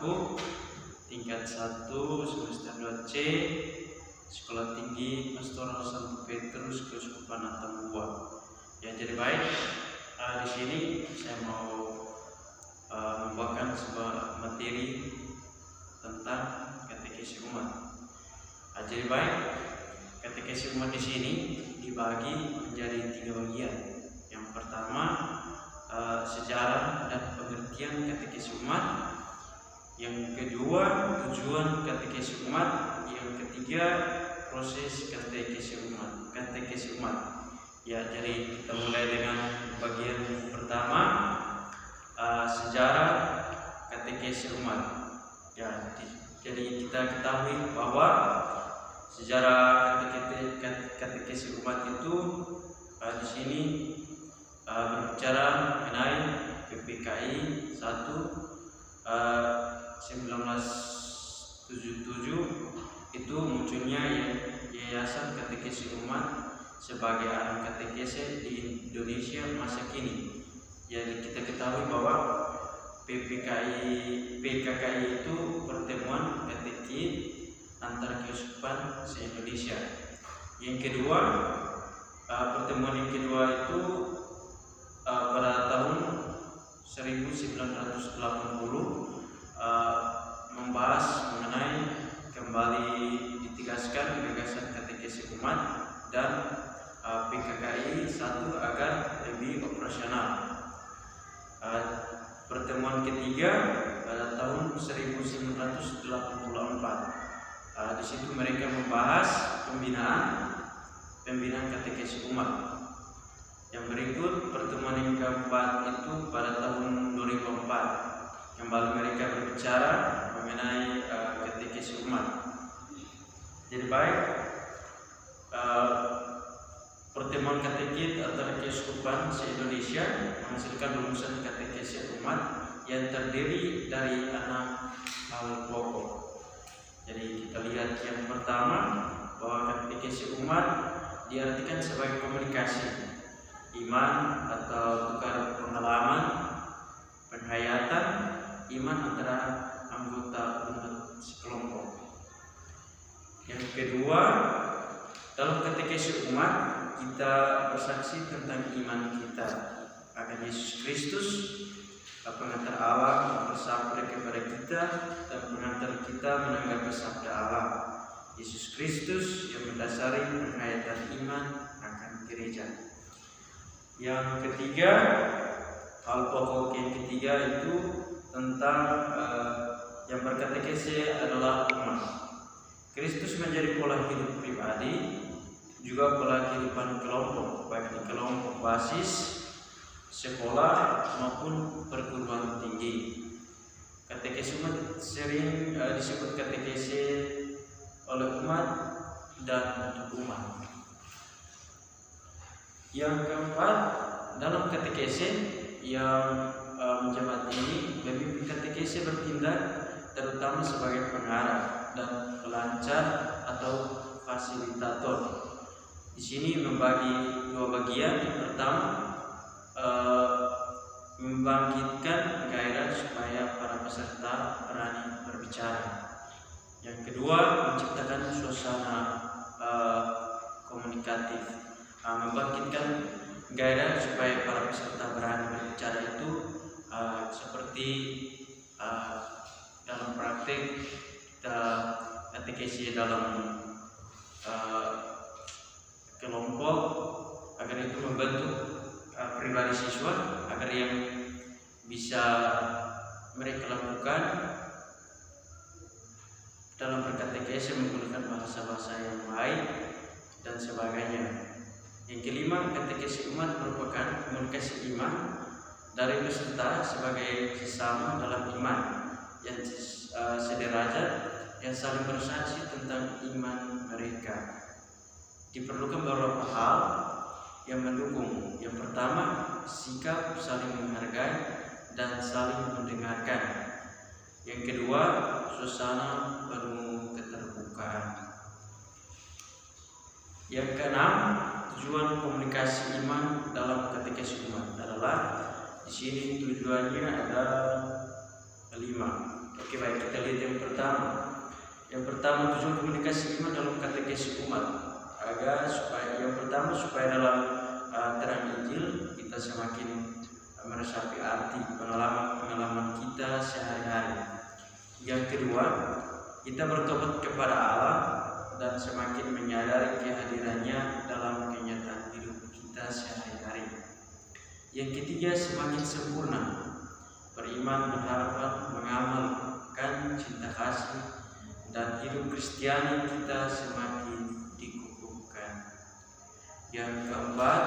aku tingkat 1 semester 2C Sekolah Tinggi Pastoral Santo Petrus Keuskupan Atambua. Ya, jadi baik, di sini saya mau membawakan sebuah materi tentang katekesi umat. Jadi baik, katekesi umat di sini dibagi menjadi 3 bagian. Yang pertama, sejarah dan pengertian katekesi umat. Yang kedua, tujuan katekesi umat. Yang ketiga, proses katekesi umat. Ya, jadi kita mulai dengan bagian pertama, sejarah katekesi umat. Ya, jadi kita ketahui bahwa sejarah katekesi umat itu di sini berbicara mengenai PPKI 1 1977 itu munculnya Yayasan Katekesi Umat sebagai anak katekesi di Indonesia masa kini. Jadi kita ketahui bahwa PKKI itu pertemuan kateki antar keuskupan se-Indonesia. Yang kedua, pertemuan yang kedua itu pada tahun 1980 membahas mengenai kembali ditegaskan gagasan katekesi umat dan PKKI 1 agar lebih operasional. Pertemuan ketiga pada tahun 1984. Di situ mereka membahas pembinaan katekesi umat. Yang berikut pertemuan yang keempat itu pada tahun 2004. Kembali mereka berbicara mengenai katekesi umat. Jadi baik, pertemuan katekit antara keuskupan se-Indonesia menghasilkan rumusan katekesi umat yang terdiri dari 6 hal pokok. Jadi kita lihat yang pertama, bahwa katekesi umat diartikan sebagai komunikasi iman atau tukar pengalaman, penghayatan iman antara anggota umat sekelompok. Yang kedua, dalam katekesi umat kita bersaksi tentang iman kita akan Yesus Kristus, pengantar Allah yang bersabda kepada kita dan pengantar kita menanggapi sabda Allah. Yesus Kristus yang mendasari penghayatan iman akan gereja. Yang ketiga, hal pokok yang ketiga itu tentang yang berkatekesi adalah umat. Kristus menjadi pola hidup pribadi, juga pola kehidupan kelompok, baik di kelompok basis, sekolah maupun perguruan tinggi. Katekesi umat sering disebut katekesi oleh umat dan untuk umat. Yang keempat, dalam katekesi yang menjabat ini, pemimpin katekesi bertindak terutama sebagai pengarah dan pelancar atau fasilitator. Di sini membagi 2 bagian. Yang pertama, membangkitkan gairah supaya para peserta berani berbicara. Yang kedua, menciptakan suasana komunikatif. Membangkitkan gairah supaya para peserta berani berbicara itu seperti dalam praktik kita katekesi dalam kelompok, agar itu membentuk pribadi siswa agar yang bisa mereka lakukan dalam berkatekesi menggunakan bahasa-bahasa yang baik dan sebagainya. Yang kelima, katekesi umat merupakan komunikasi iman dari peserta sebagai sesama dalam iman yang sederajat, yang saling bersaksi tentang iman mereka. Diperlukan beberapa hal yang mendukung. Yang pertama, sikap saling menghargai dan saling mendengarkan. Yang kedua, suasana penuh keterbukaan. Yang keenam, tujuan komunikasi iman dalam katekesi umat adalah di sini tujuannya ada 5. Oke, baik, kita lihat yang pertama. Yang pertama, tujuan komunikasi iman dalam katekesi umat agar supaya dalam terang Injil kita semakin meresapi arti pengalaman kita sehari-hari. Yang kedua, kita bertobat kepada Allah dan semakin menyadari kehadirannya dalam kenyataan hidup kita sehari-hari. Yang ketiga, semakin sempurna beriman, berharapan, mengamalkan cinta kasih, dan hidup Kristiani kita semakin dikukuhkan. Yang keempat,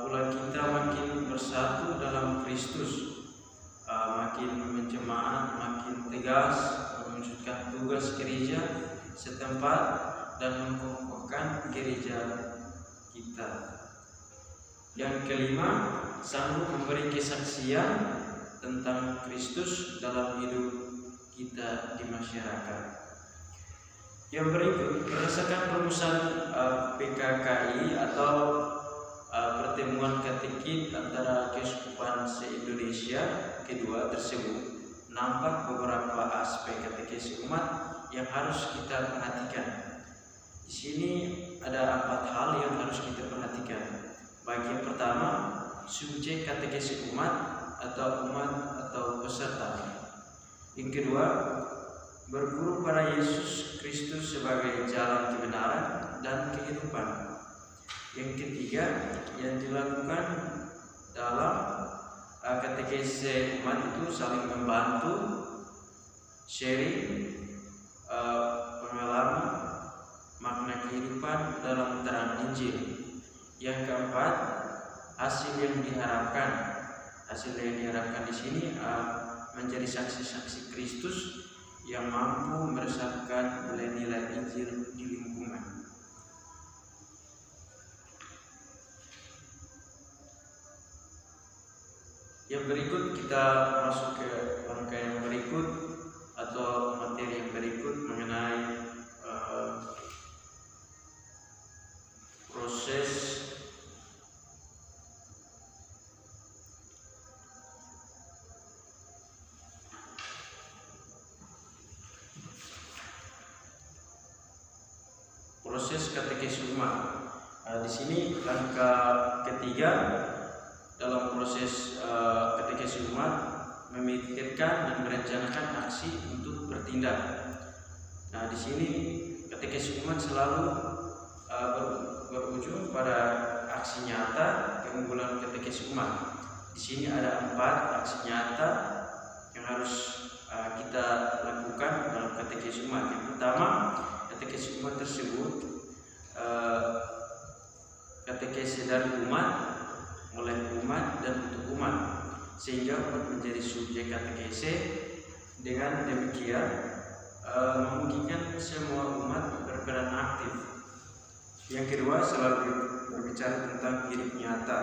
pula kita makin bersatu dalam Kristus, makin menjemaat, makin tegas mewujudkan tugas gereja setempat dan mengukuhkan gereja kita. Yang kelima, sanggup memberi kesaksian tentang Kristus dalam hidup kita di masyarakat. Yang berikut, berdasarkan rumusan PKKI atau pertemuan katekit antara Keuskupan se-Indonesia kedua tersebut, nampak beberapa aspek katekesi umat yang harus kita perhatikan. Di sini ada 4 hal yang harus kita perhatikan. Bagian pertama, subjek katekesi umat atau peserta. Yang kedua, berguru pada Yesus Kristus sebagai jalan kebenaran dan kehidupan. Yang ketiga, yang dilakukan dalam katekesi umat itu saling membantu, sharing pengalaman, makna kehidupan dalam terang Injil. Yang keempat, hasil yang diharapkan di sini menjadi saksi-saksi Kristus yang mampu meresapkan nilai-nilai Injil di lingkungan. Yang berikut, kita masuk ke rangkaian yang berikut atau materi yang berikut mengenai proses katekesi umat. Di sini langkah ketiga dalam proses katekesi umat, memikirkan dan merencanakan aksi untuk bertindak. Nah, di sini katekesi umat selalu berujung pada aksi nyata keunggulan katekesi umat. Di sini ada 4 aksi nyata yang harus kita lakukan dalam katekesi umat. Yang pertama, katekesi umat tersebut katekesi dari umat, oleh umat dan untuk umat, sehingga umat menjadi subjek katekesi. Dengan demikian memungkinkan semua umat berperan aktif. Yang kedua, selalu berbicara tentang hidup nyata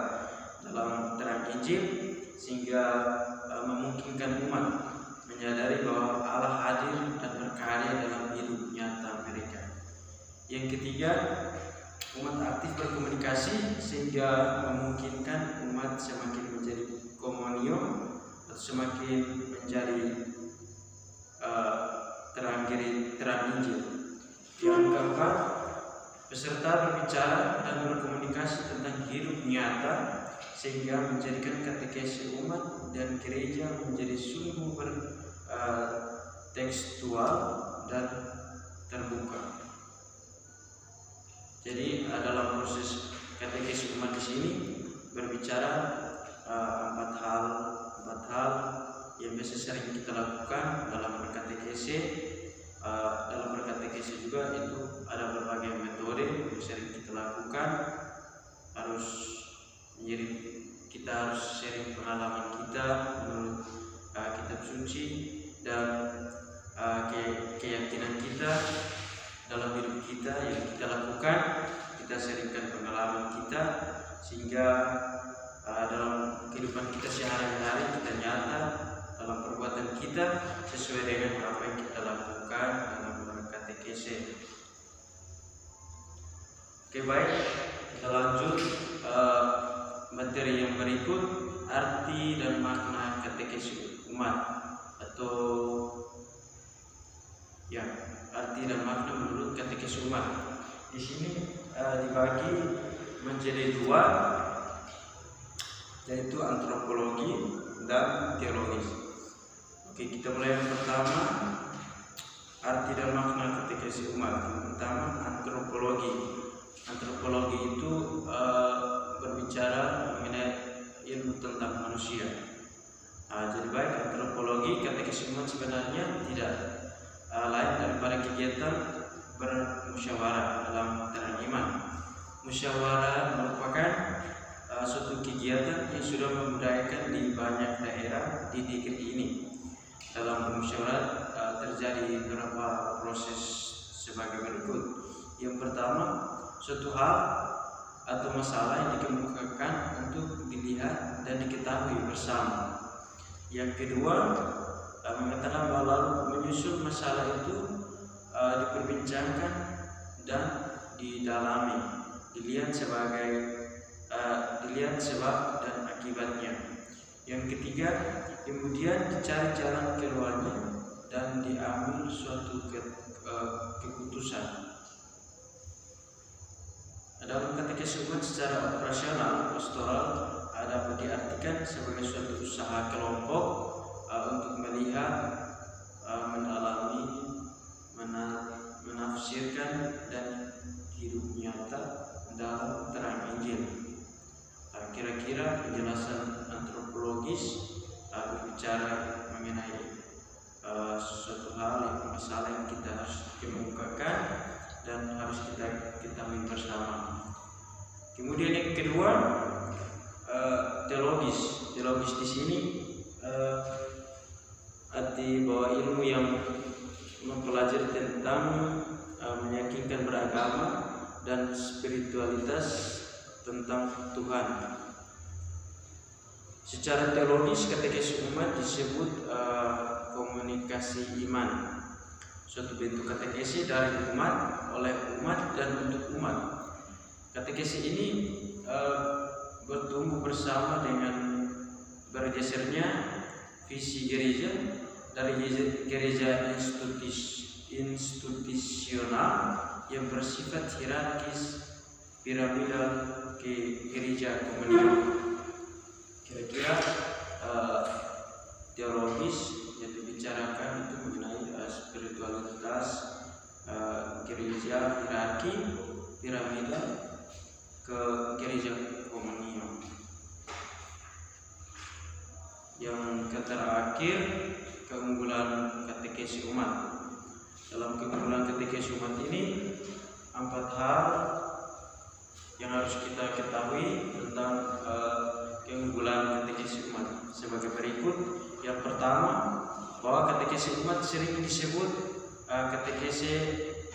dalam terang Injil, sehingga memungkinkan umat menyadari bahwa Allah hadir dan berkarya dalam hidup nyata mereka. Yang ketiga, umat aktif berkomunikasi sehingga memungkinkan umat semakin menjadi komunion atau semakin menjadi terang Injil. Yang keempat, peserta berbicara dan berkomunikasi tentang hidup nyata sehingga menjadikan katekesi umat dan gereja menjadi sungguh tekstual dan terbuka. Jadi dalam proses katekesi umat di sini berbicara 4 hal yang biasa sering kita lakukan dalam berkatekesi. Dalam berkatekesi juga itu ada berbagai metode yang sering kita lakukan. Kita harus sharing pengalaman kita menurut kitab suci dan keyakinan kita dalam hidup kita yang kita lakukan. Kita sharingkan pengalaman kita sehingga dalam kehidupan kita sehari-hari kita nyata dalam perbuatan kita sesuai dengan apa yang kita lakukan dalam berkatekesi. Oke, baik, kita lanjut materi yang berikut, arti dan makna katekesi umat. atau ya arti dan makna menurut katekesi umat. Di sini dibagi menjadi dua, yaitu antropologi dan teologis. Oke, kita mulai yang pertama, arti dan makna katekesi umat. Yang pertama, antropologi. Antropologi itu berbicara mengenai ilmu tentang manusia. Jadi baik, antropologi katekesi umat sebenarnya tidak lain daripada kegiatan bermusyawarah dalam terang iman. Musyawarah merupakan suatu kegiatan yang sudah membudayakan di banyak daerah di negeri ini. Dalam bermusyawarah terjadi beberapa proses sebagai berikut. Yang pertama, suatu hal atau masalah yang dikemukakan untuk dilihat dan diketahui bersama. Yang kedua, mengatakan bahwa lalu menyusun masalah itu diperbincangkan dan didalami, dilihat sebab dan akibatnya. Yang ketiga, kemudian dicari jalan keluarnya dan diambil suatu keputusan. Dalam katekesi umat secara operasional pastoral dapat diartikan sebagai suatu usaha kelompok untuk melihat, mendalami, menafsirkan dan hidup nyata dalam terang Injil. Kira-kira penjelasan antropologis berbicara mengenai suatu hal, masalah yang kita harus kemukakan dan harus kita ketahui bersama. Kemudian yang kedua, teologis. Teologis di sini arti bahwa ilmu yang mempelajari tentang meyakinkan beragama dan spiritualitas tentang Tuhan. Secara teologis, katekesi umat disebut komunikasi iman, suatu bentuk katekesi dari umat, oleh umat, dan untuk umat. Katekesi ini bertumbuh bersama dengan bergesernya visi gereja dari gereja institusional yang bersifat hierarkis piramidal ke gereja komunial. Kira-kira teologis yang dibicarakan itu mengenai spiritualitas gereja hierarki piramidal ke gereja komunial. Yang terakhir, keunggulan katekesi umat. Dalam keunggulan katekesi umat ini 4 hal yang harus kita ketahui tentang keunggulan katekesi umat sebagai berikut. Yang pertama, bahwa katekesi umat sering disebut katekesi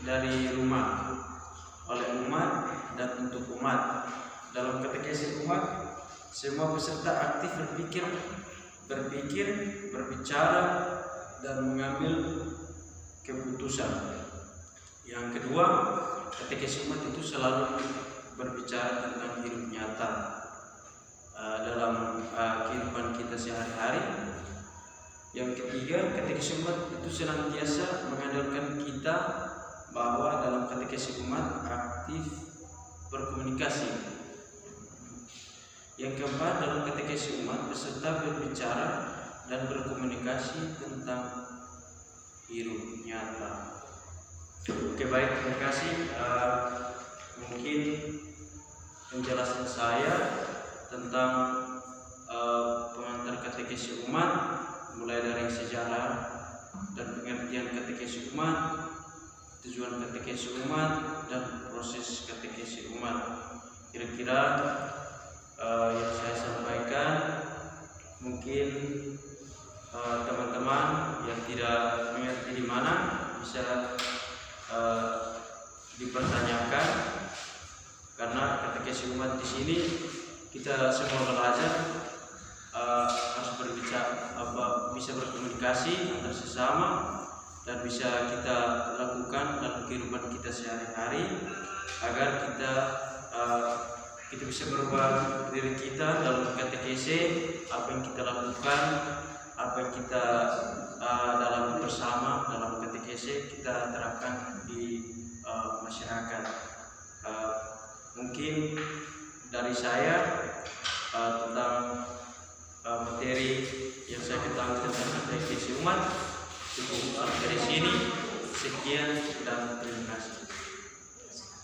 dari rumah, oleh umat dan untuk umat. Dalam katekesi umat, semua peserta aktif berpikir, berbicara, dan mengambil keputusan. Yang kedua, katekesi umat itu selalu berbicara tentang hidup nyata dalam kehidupan kita sehari-hari. Yang ketiga, katekesi umat itu senantiasa mengandalkan kita bahwa dalam katekesi umat aktif berkomunikasi. Yang keempat, dalam katekesi umat peserta berbicara dan berkomunikasi tentang hidup nyata. Oke, baik, terima kasih. Mungkin penjelasan saya tentang pengantar katekesi umat, mulai dari sejarah dan pengertian katekesi umat, tujuan katekesi umat, dan proses katekesi umat. Kira-kira yang saya sampaikan mungkin teman-teman yang tidak mengerti di mana bisa dipertanyakan, karena katekesi umat di sini kita semua belajar harus berbicara, bisa berkomunikasi antar sesama dan bisa kita lakukan dalam kehidupan kita sehari-hari agar kita bisa merubah diri kita dalam katekesi, apa yang kita lakukan, apa yang kita dalam bersama dalam katekese kita terapkan di masyarakat. Mungkin dari saya tentang materi yang saya ketahui tentang katekese umat cukup sampai di sini. Sekian dan terima kasih.